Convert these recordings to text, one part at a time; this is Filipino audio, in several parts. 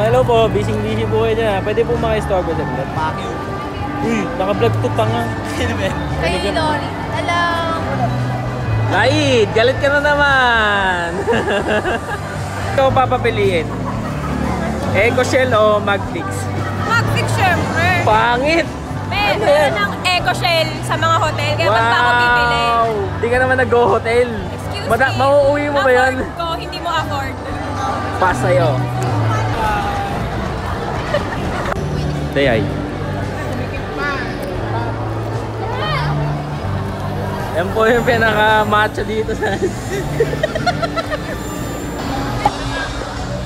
Hello po, busy po kayo dyan. Pwede po maka-istorbo dyan. Uy, naka-vlog to tanga. Sino ba? Kayo Lori. Hello! Laid, galit ka na naman. Ikaw papapiliin. EcoShell o Magfix? Magfix syempre. Pangit! Meron ng EcoShell sa mga hotel, kaya ba't pa ako bibili? Di ka naman nag-go-hotel. Excuse me. Mauuwi mo ba yun? Afford ko, hindi mo afford. Pas sa'yo. Dayay. Yan po yung pinaka-macho dito sa...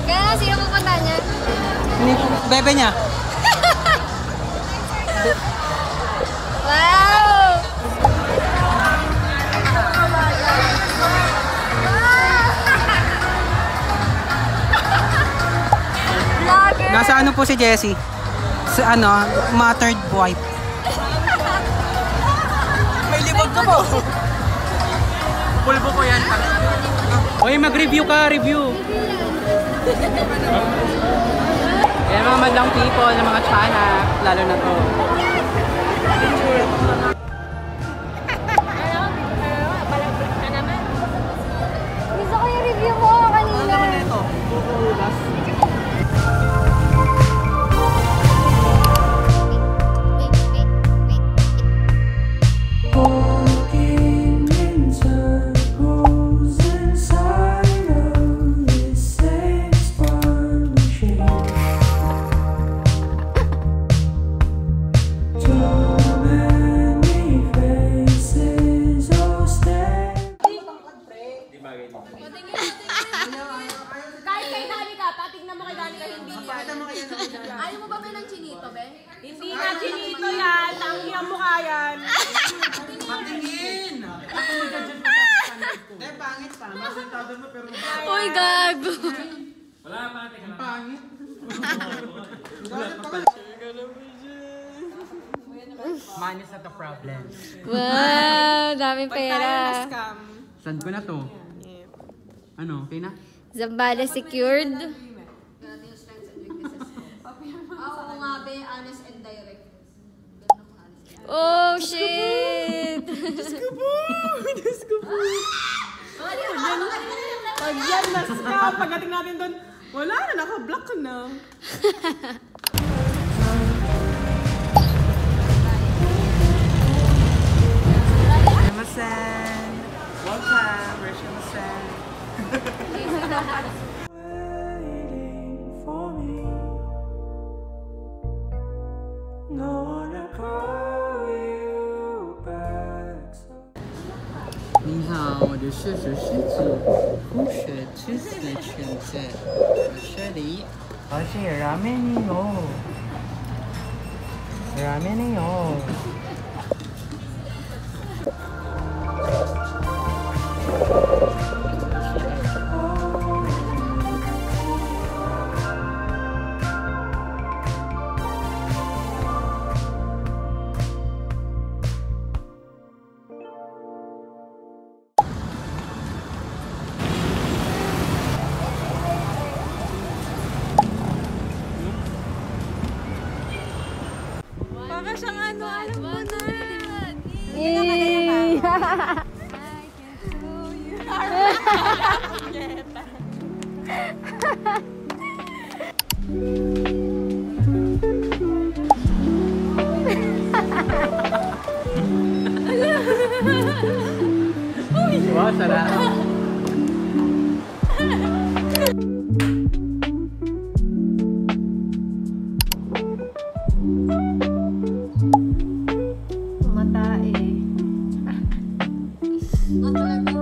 Kaya sino pupunta niya? Bebe niya. Wow! Nasa ano po si Jessie? Sa ano, mattered wife. May libog ka po. Pulbo ko yan. Oy, mag-review ka, review. Yan mga madlang people, ng mga tsana, lalo na to. Gusto ko yung review mo kanina. Ano naman ito? Kahit kay Danica, patignan mo kay Danica, hindi yan. Ayaw mo ba ba ng chinito, be? Hindi na chinito yan. Tangi ang mukha yan. Patingin! Eh, pangit pa. Uy, gago. Wala pa, teka lang. Pangit. Money is not a problem. Wow, daming pera. Saan ko na to? Ano, okay na? Zambales secured. Ako nga be, honest and direct. Oh, shit! Diyos ko po! Pag yan, nas ka. Pagdating natin doon, wala na, naka-block ka na. Shimasen! Welcome! We're Shimasen! Waiting for me. No one to call you back. 你好，我的是狮子，不是吃死裙子，我这里，而且拉面你有，拉面你有。 Baka siyang ano, alam mo na. Wow, sarap. Mata eh. Not talaga.